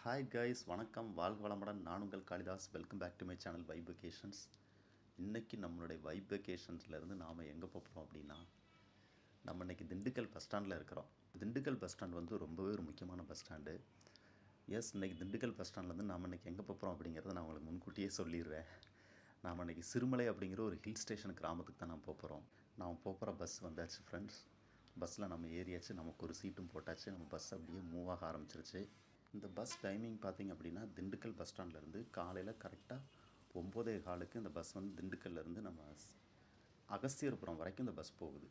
Hi guys, வணக்கம், வாழ்க வளமுடன். நான் உங்கள் Kalidas. Welcome back to my channel vibe vacations. இன்றைக்கி நம்மளுடைய வைப் வெக்கேஷன்ஸ்லேருந்து நாம் எங்கே போகிறோம் அப்படின்னா, நம்ம இன்றைக்கி திண்டுக்கல் பஸ் ஸ்டாண்டில் இருக்கிறோம். திண்டுக்கல் பஸ் ஸ்டாண்ட் வந்து ரொம்பவே ஒரு முக்கியமான பஸ் ஸ்டாண்டு. இன்றைக்கி திண்டுக்கல் பஸ் ஸ்டாண்ட்லேருந்து நாம் இன்றைக்கி எங்கே போகிறோம் அப்படிங்கிறத நான் உங்களுக்கு முன்கூட்டியே சொல்லிடுறேன். நாம் இன்றைக்கி சிறுமலை அப்படிங்கிற ஒரு ஹில் ஸ்டேஷன் கிராமத்துக்கு தான் நான் போகிறோம். நாம் போகிற பஸ் வந்தாச்சு ஃப்ரெண்ட்ஸ். பஸ்ஸில் நம்ம ஏறியாச்சு, நமக்கு ஒரு சீட்டும் போட்டாச்சு. நம்ம பஸ் அப்படியே மூவ் ஆக ஆரம்பிச்சிருச்சு. இந்த பஸ் டைமிங் பார்த்திங்க அப்படின்னா, திண்டுக்கல் பஸ் ஸ்டாண்ட்லேருந்து காலையில் கரெக்டாக 9:15 இந்த பஸ் வந்து திண்டுக்கல்லேருந்து நம்ம அகஸ்தியர்புரம் வரைக்கும் இந்த பஸ் போகுது.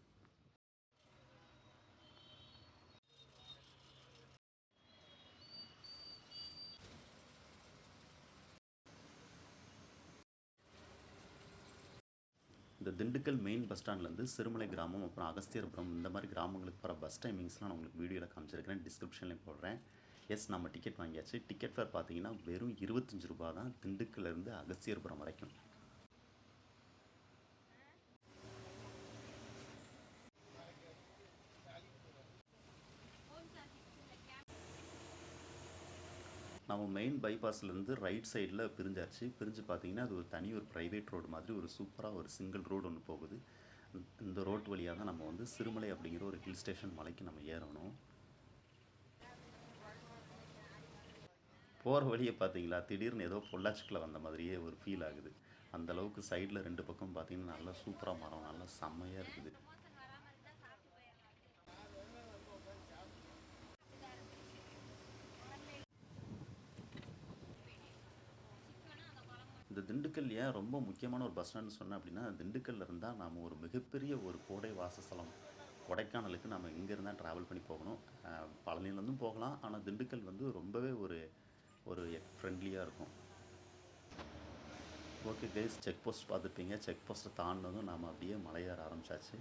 இந்த திண்டுக்கல் மெயின் பஸ் ஸ்டாண்ட்லேருந்து சிறுமலை கிராமம், அப்புறம் அகஸ்தியர்புரம், இந்த மாதிரி கிராமங்களுக்கு போகிற பஸ் டைமிங்ஸ்லாம் நான் உங்களுக்கு வீடியோவில் காமிச்சிருக்கிறேன், டிஸ்கிரிப்ஷன்லேயும் போடுறேன். நம்ம டிக்கெட் வாங்கியாச்சு. டிக்கெட் ஃபேர் பார்த்தீங்கன்னா வெறும் 25 ரூபா தான் திண்டுக்கல்லேருந்து அகஸ்தியர்புரம் வரைக்கும். நம்ம மெயின் பைபாஸ்லேருந்து ரைட் சைடில் பிரிஞ்சு பார்த்தீங்கன்னா அது ஒரு ப்ரைவேட் ரோடு மாதிரி ஒரு சூப்பராக ஒரு சிங்கிள் ரோடு ஒன்று போகுது. இந்த ரோட் வழியாக தான் நம்ம வந்து சிறுமலை அப்படிங்கிற ஒரு ஹில் ஸ்டேஷன் மலைக்கு நம்ம ஏறணும். போகிற வழியை பார்த்தீங்களா, திடீர்னு ஏதோ பொள்ளாச்சிக்குள்ளே வந்த மாதிரியே ஒரு ஃபீல் ஆகுது. அந்தளவுக்கு சைடில் 2 பக்கம் பார்த்தீங்கன்னா நல்லா சூப்பராக மரம், நல்லா செம்மையாக இருக்குது. இந்த திண்டுக்கல் ஏன் ரொம்ப முக்கியமான ஒரு பஸ் ஸ்டாண்டுன்னு சொன்னேன் அப்படின்னா, திண்டுக்கல்லில் இருந்தால் நாம் ஒரு மிகப்பெரிய ஒரு கோடை வாசஸ்தலம் கொடைக்கானலுக்கு நம்ம இங்கே இருந்தால் ட்ராவல் பண்ணி போகணும். பழனிலேருந்தும் போகலாம், ஆனால் திண்டுக்கல் வந்து ரொம்பவே ஒரு ஃப்ரெண்ட்லியாக இருக்கும். ஓகே கைஸ், செக் போஸ்ட் பார்த்துருப்பீங்க. செக் போஸ்ட்டை தாண்டினதும் நாம் அப்படியே மலையேற ஆரம்பித்தாச்சு.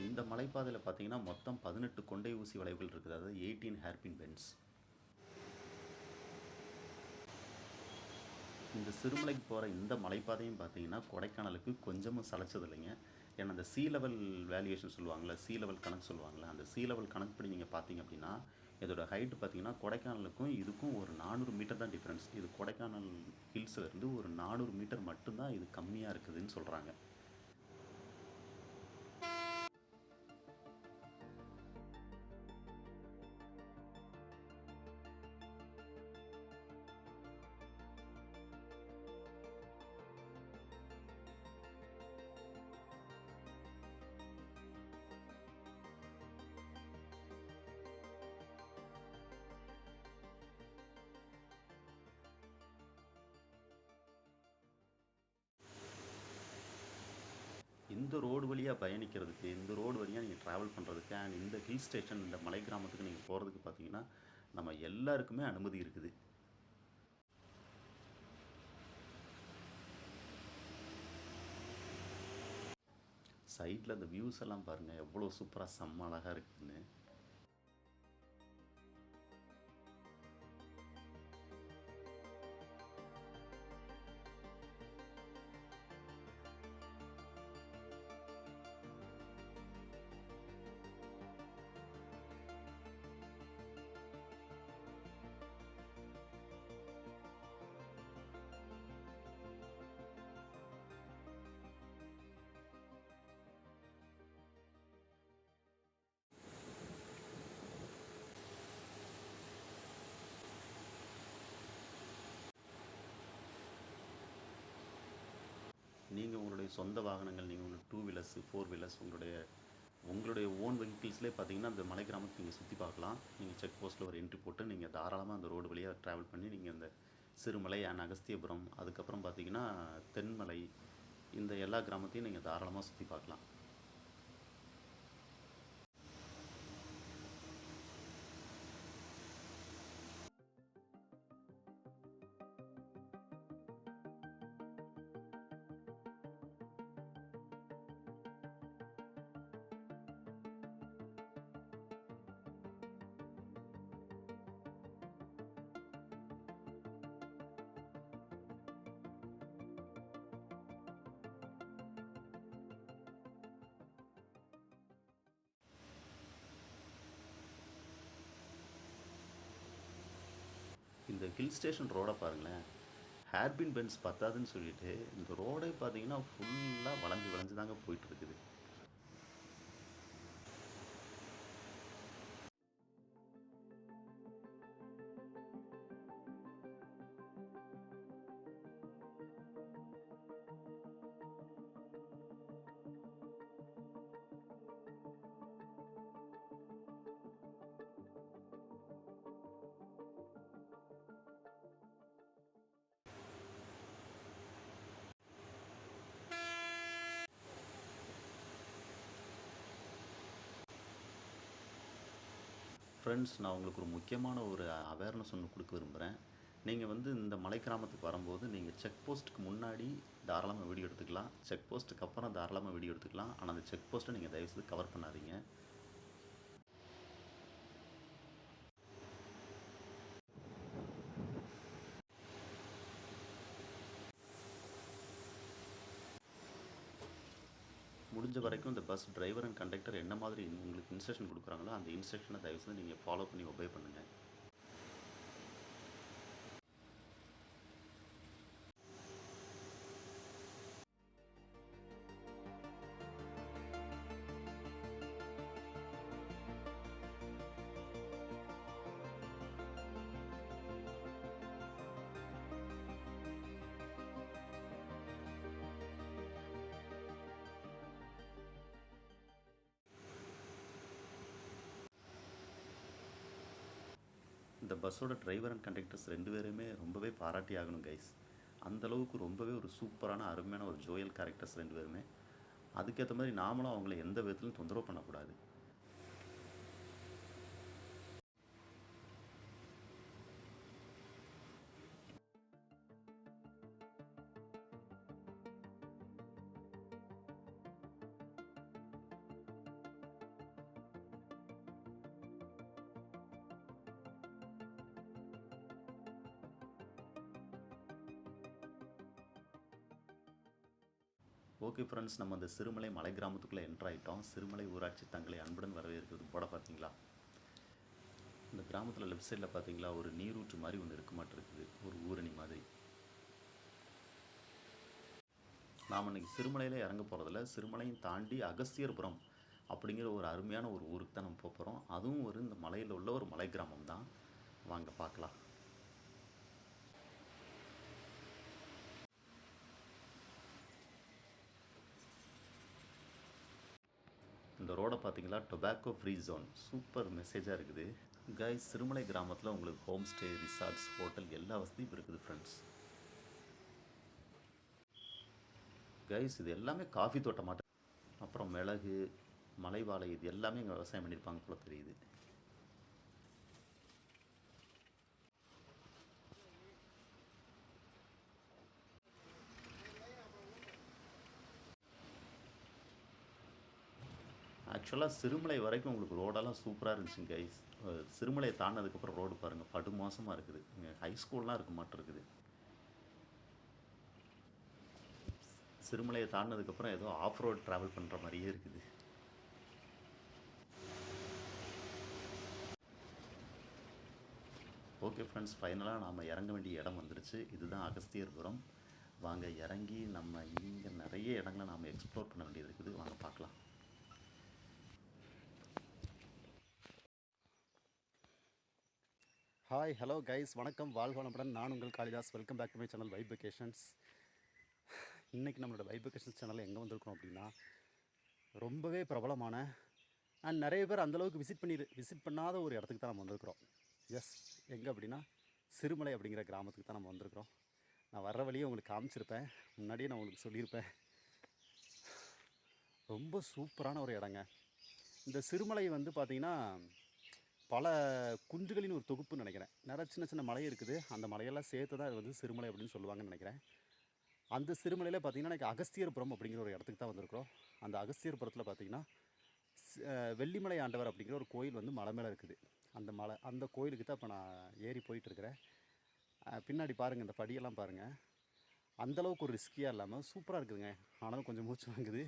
இந்த மலைப்பாதையில் பார்த்தீங்கன்னா மொத்தம் 18 கொண்டை ஊசி வளைவுகள் இருக்குது, அதாவது 18 ஹேர்பின் பென்ஸ். இந்த சிறுமலைக்கு போகிற இந்த மலைப்பாதையும் பார்த்தீங்கன்னா கொடைக்கானலுக்கு கொஞ்சமும் சளைச்சது இல்லைங்க. ஏன்னா அந்த சீ லெவல் வேல்யூவேஷன் சொல்லுவாங்கள்ல, சீ லெவல் கணக்கு சொல்லுவாங்கள்ல, அந்த சீ லெவல் கணக்குப்படி நீங்கள் பார்த்தீங்க அப்படின்னா இதோட ஹைட்டு பார்த்தீங்கன்னா கொடைக்கானலுக்கும் இதுக்கும் ஒரு 400 மீட்டர் தான் டிஃப்ரென்ஸ். இது கொடைக்கானல் ஹில்ஸ்லேருந்து ஒரு 400 மீட்டர் மட்டும்தான் இது கம்மியாக இருக்குதுன்னு சொல்கிறாங்க. இந்த ரோடு வழியாக பயணிக்கிறதுக்கு, இந்த ரோடு வழியாக நீங்கள் ட்ராவல் பண்ணுறதுக்கு அண்ட் இந்த ஹில் ஸ்டேஷன், இந்த மலை கிராமத்துக்கு நீங்கள் போகிறதுக்கு பார்த்தீங்கன்னா நம்ம எல்லாருக்குமே அனுமதி இருக்குது. சைடில் அந்த வியூஸ் எல்லாம் பாருங்கள் எவ்வளோ சூப்பராக செம்ம அழகாக இருக்குதுன்னு. நீங்கள் உங்களுடைய சொந்த வாகனங்கள், நீங்கள் உங்களுடைய 2 வீலர்ஸு 4 வீலர்ஸ் உங்களுடைய ஓன் வெஹிக்கிள்ஸ்லேயே பார்த்தீங்கன்னா அந்த மலை கிராமத்தை நீங்கள் சுற்றி பார்க்கலாம். நீங்கள் செக் போஸ்ட்டில் ஒரு என்ட்ரி போட்டு நீங்கள் தாராளமாக அந்த ரோடு வழியாக ட்ராவல் பண்ணி நீங்கள் இந்த சிறுமலை அண்ட் அகஸ்தியபுரம், அதுக்கப்புறம் பார்த்தீங்கன்னா தென்மலை, இந்த எல்லா கிராமத்தையும் நீங்கள் தாராளமாக சுற்றி பார்க்கலாம். இந்த ஹில் ஸ்டேஷன் ரோடை பாருங்களேன், ஹேர்பின் பென்ஸ் பத்தாதுன்னு சொல்லிட்டு இந்த ரோடே பார்த்தீங்கன்னா ஃபுல்லாக வளைஞ்சு வளைஞ்சு தாங்க போயிட்டுருக்குது. ஃப்ரெண்ட்ஸ், நான் உங்களுக்கு ஒரு முக்கியமான ஒரு அவேர்னஸ் ஒன்று கொடுக்க விரும்புகிறேன். நீங்கள் வந்து இந்த மலை கிராமத்துக்கு வரும்போது நீங்கள் செக் போஸ்ட்டுக்கு முன்னாடி தாராளமாக வீடியோ எடுத்துக்கலாம், செக் போஸ்ட்டுக்கு அப்புறம் தாராளமாக வீடியோ எடுத்துக்கலாம். ஆனால் அந்த செக் போஸ்ட்டை நீங்கள் தயவுசெய்து கவர் பண்ணாதீங்க. முடிஞ்ச வரைக்கும் இந்த பஸ் டிரைவர் அண்ட் கண்டக்டர் என்ன மாதிரி உங்களுக்கு இன்ஸ்ட்ரக்ஷன் கொடுக்குறாங்களோ அந்த இன்ஸ்ட்ரக்ஷனை தயவுசெய்து நீங்கள் ஃபாலோ பண்ணி ஒபே பண்ணுங்கள். இந்த பஸ்ஸோட டிரைவர் அண்ட் கண்டக்டர்ஸ் 2 பேருமே ரொம்பவே பாராட்டி ஆகணும் கைஸ். அந்தளவுக்கு ரொம்பவே ஒரு சூப்பரான அருமையான ஒரு ஜோயல் கேரக்டர்ஸ் 2 பேருமே. அதுக்கேற்ற மாதிரி நாமளும் அவங்கள எந்த விதத்துலையும் தொந்தரவு பண்ணக்கூடாது. ஓகே ஃப்ரெண்ட்ஸ், நம்ம அந்த சிறுமலை மலை கிராமத்துக்குள்ளே என்ட்ரு ஆகிட்டோம். சிறுமலை ஊராட்சி தங்களை அன்புடன் வரவேற்கிறது போட பார்த்தீங்களா? இந்த கிராமத்தில் லெஃப்ட் சைடில் பார்த்தீங்களா ஒரு நீரூற்று மாதிரி ஒன்று இருக்க மாட்டிருக்குது, ஒரு ஊரணி மாதிரி. நாம் இன்றைக்கி சிறுமலையில் இறங்க போகிறதில்ல, சிறுமலையும் தாண்டி அகஸ்தியர்புரம் அப்படிங்கிற ஒரு அருமையான ஒரு ஊருக்கு தான் நம்ம போக போகிறோம். அதுவும் ஒரு இந்த மலையில் உள்ள ஒரு மலை கிராமம் தான். வாங்க பார்க்கலாம். இந்த ரோடை பார்த்தீங்களா, டொபாக்கோ ஃப்ரீ ஜோன், சூப்பர் மெசேஜாக இருக்குது கைஸ். சிறுமலை கிராமத்தில் உங்களுக்கு ஹோம் ஸ்டே, ரிசார்ட்ஸ், ஹோட்டல் எல்லா வசதியும் இருக்குது ஃப்ரெண்ட்ஸ். கைஸ், இது எல்லாமே காஃபி தோட்டமாட்டம், அப்புறம் மிளகு, மலைவாழை, இது எல்லாமே இங்கே விவசாயம் பண்ணியிருப்பாங்க போல தெரியுது. ஆக்சுவலாக சிறுமலை வரைக்கும் உங்களுக்கு ரோடெல்லாம் சூப்பராக இருந்துச்சுங்க கைஸ். சிறுமலையை தாண்டினதுக்கப்புறம் ரோடு பாருங்கள், படு மோசமாக இருக்குது. இங்கே ஹை ஸ்கூல்லாம் இருக்க மாட்டிருக்குது. சிறுமலையை தாண்டினதுக்கப்புறம் ஏதோ ஆஃப் ரோட் ட்ராவல் பண்ணுற மாதிரியே இருக்குது. ஓகே ஃப்ரெண்ட்ஸ், ஃபைனலாக நாம் இறங்க வேண்டிய இடம் வந்துருச்சு. இதுதான் அகஸ்தியர்புரம். வாங்க இறங்கி நம்ம இங்கே நிறைய இடங்களை நாம் எக்ஸ்ப்ளோர் பண்ண வேண்டியது இருக்குது. வாங்க பார்க்கலாம். ஹாய், ஹலோ கைஸ், வணக்கம், வாழ்க வளமுடன். நான் உங்கள் Kalidas. Welcome back to my channel vibe vacations. இன்றைக்கி நம்மளோட வைப் வெக்கேஷன்ஸ் சேனலில் எங்கே வந்திருக்கோம் அப்படின்னா, ரொம்பவே பிரபலமான அண்ட் நிறைய பேர் அந்தளவுக்கு விசிட் பண்ணாத ஒரு இடத்துக்கு தான் நம்ம வந்திருக்கிறோம். எஸ், எங்கே அப்படின்னா சிறுமலை அப்படிங்கிற கிராமத்துக்கு தான் நம்ம வந்திருக்கிறோம். நான் வர்ற வழியை உங்களுக்கு காமிச்சிருப்பேன், முன்னாடியே நான் உங்களுக்கு சொல்லியிருப்பேன். ரொம்ப சூப்பரான ஒரு இடங்க. இந்த சிறுமலை வந்து பார்த்திங்கன்னா பல குன்றுகளின் ஒரு தொகுப்புன்னு நினைக்கிறேன். நிறைய சின்ன சின்ன மலை இருக்குது. அந்த மலையெல்லாம் சேர்த்து தான் இது வந்து சிறுமலை அப்படின்னு சொல்லுவாங்கன்னு நினைக்கிறேன். அந்த சிறுமலையில் பார்த்திங்கன்னா எனக்கு அகஸ்தியர்புரம் அப்படிங்கிற ஒரு இடத்துக்கு தான் வந்திருக்கிறோம். அந்த அகஸ்தியர்புரத்தில் பார்த்திங்கன்னா வெள்ளிமலை ஆண்டவர் அப்படிங்கிற ஒரு கோயில் வந்து மலை மேலே இருக்குது. அந்த கோயிலுக்கு தான் இப்போ நான் ஏறி போயிட்டுருக்கிறேன். பின்னாடி பாருங்கள், இந்த படியெல்லாம் பாருங்கள். அந்தளவுக்கு ஒரு ரிஸ்கியாக இல்லாமல் சூப்பராக இருக்குதுங்க. ஆனாலும் கொஞ்சம் மூச்சு வாங்குது,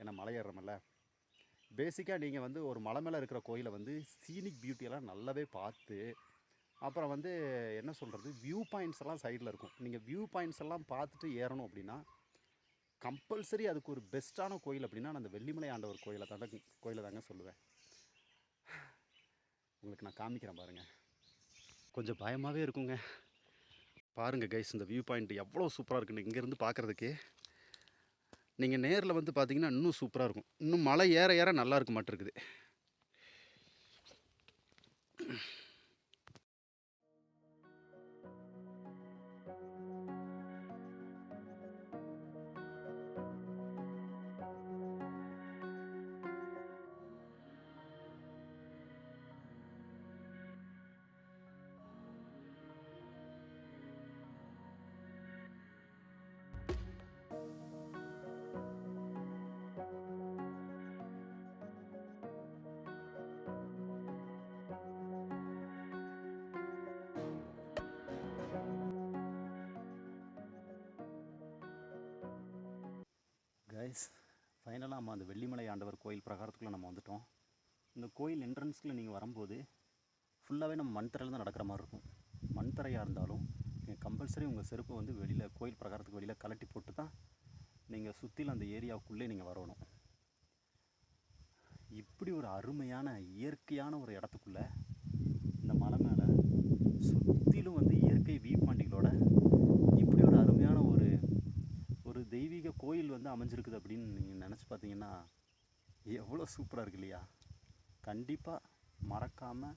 ஏன்னா மலை ஏறுறமில்ல. பேசிக்காக நீங்கள் வந்து ஒரு மலை மேலே இருக்கிற கோயிலை வந்து சீனிக் பியூட்டியெல்லாம் நல்லாவே பார்த்து, அப்புறம் வந்து என்ன சொல்கிறது, வியூ பாயிண்ட்ஸ் எல்லாம் சைடில் இருக்கும். நீங்கள் வியூ பாயிண்ட்ஸ் எல்லாம் பார்த்துட்டு ஏறணும் அப்படின்னா கம்பல்சரி அதுக்கு ஒரு பெஸ்ட்டான கோயில் அப்படின்னா நான் அந்த வெள்ளிமலை ஆண்டவர் கோயிலை தாங்க சொல்லுவேன். உங்களுக்கு நான் காமிக்கிறேன் பாருங்கள். கொஞ்சம் பயமாகவே இருக்குங்க. பாருங்கள் கைஸ், இந்த வியூ பாயிண்ட் எவ்வளோ சூப்பராக இருக்குன்னு இங்கேருந்து பார்க்குறதுக்கு. நீங்கள் நேரில் வந்து பார்த்தீங்கன்னா இன்னும் சூப்பராக இருக்கும். இன்னும் மலை ஏற ஏற நல்லா இருக்க மாட்டிருக்குது. கைஸ், ஃபைனலாக நம்ம அந்த வெள்ளிமலை ஆண்டவர் கோயில் பிரகாரத்துக்குள்ளே நம்ம வந்துட்டோம். இந்த கோயில் என்ட்ரன்ஸில் நீங்கள் வரும்போது ஃபுல்லாகவே நம்ம மண் தரையில் தான் நடக்கிற மாதிரி இருக்கும். மண் தரையாக இருந்தாலும் நீங்கள் கம்பல்சரி உங்கள் செருப்பை வந்து வெளியில் கோயில் பிரகாரத்துக்கு வெளியில் கலட்டி போட்டு தான் நீங்கள் சுற்றிலும் அந்த ஏரியாவுக்குள்ளே நீங்கள் வரணும். இப்படி ஒரு அருமையான இயற்கையான ஒரு இடத்துக்குள்ளே இந்த மலை மேலே சுற்றிலும் வந்து இயற்கை வியூ பாயிண்ட்களோட இப்படி ஒரு அருமையான ஒரு தெய்வீக கோயில் வந்து அமைஞ்சிருக்குது அப்படின்னு நீங்கள் நினச்சி பார்த்தீங்கன்னா எவ்வளோ சூப்பராக இருக்கு இல்லையா? கண்டிப்பாக மறக்காமல்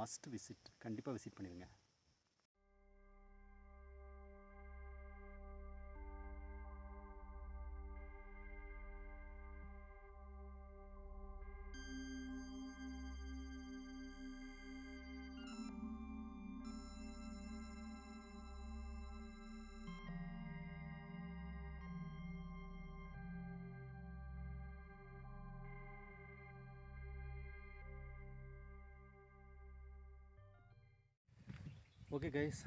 மஸ்ட் விசிட், கண்டிப்பாக விசிட் பண்ணிடுங்க. ஓகே கைஸ்,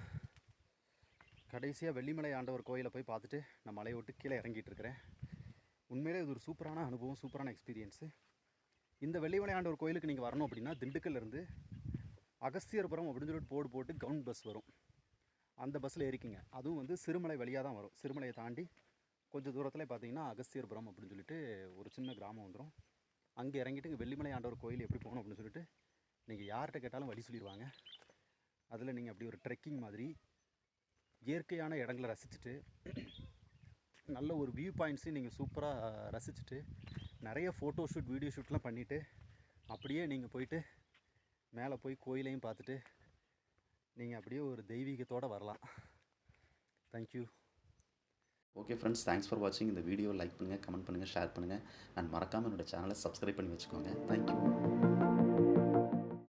கடைசியாக வெள்ளிமலை ஆண்டவர் கோயிலை போய் பார்த்துட்டு நான் மலையை விட்டு கீழே இறங்கிட்டு இருக்கிறேன். உண்மையிலே இது ஒரு சூப்பரான அனுபவம், சூப்பரான எக்ஸ்பீரியன்ஸு. இந்த வெள்ளிமலை ஆண்டவர் கோயிலுக்கு நீங்கள் வரணும் அப்படின்னா திண்டுக்கல்லேருந்து அகஸ்தியர்புரம் அப்படின்னு சொல்லிட்டு போர்டு போட்டு கவுண்ட் பஸ் வரும். அந்த பஸ்ஸில் ஏறிக்குங்க. அதுவும் வந்து சிறுமலை வழியாக தான் வரும். சிறுமலையை தாண்டி கொஞ்சம் தூரத்தில் பார்த்தீங்கன்னா அகஸ்தியர்புரம் அப்படின்னு சொல்லிட்டு ஒரு சின்ன கிராமம் வந்துடும். அங்கே இறங்கிட்டு இங்கே வெள்ளிமலை ஆண்டவர் கோயில் எப்படி போகணும் அப்படின்னு சொல்லிட்டு நீங்கள் யார்கிட்ட கேட்டாலும் வழி சொல்லிடுவாங்க. அதில் நீங்கள் அப்படி ஒரு ட்ரெக்கிங் மாதிரி இயற்கையான இடங்களை ரசிச்சுட்டு நல்ல ஒரு வியூ பாயிண்ட்ஸையும் நீங்கள் சூப்பராக ரசிச்சுட்டு நிறைய ஃபோட்டோ ஷூட், வீடியோ ஷூட்லாம் பண்ணிவிட்டு அப்படியே நீங்கள் போயிட்டு மேலே போய் கோயிலையும் பார்த்துட்டு நீங்கள் அப்படியே ஒரு தெய்வீகத்தோடு வரலாம். Thank you. Okay friends, thanks for வாட்சிங். இந்த வீடியோ லைக் பண்ணுங்கள், கமெண்ட் பண்ணுங்கள், ஷேர் பண்ணுங்கள் அண்ட் மறக்காமல் என்னோடய சேனலை சப்ஸ்கிரைப் பண்ணி வச்சுக்கோங்க. தேங்க்யூ.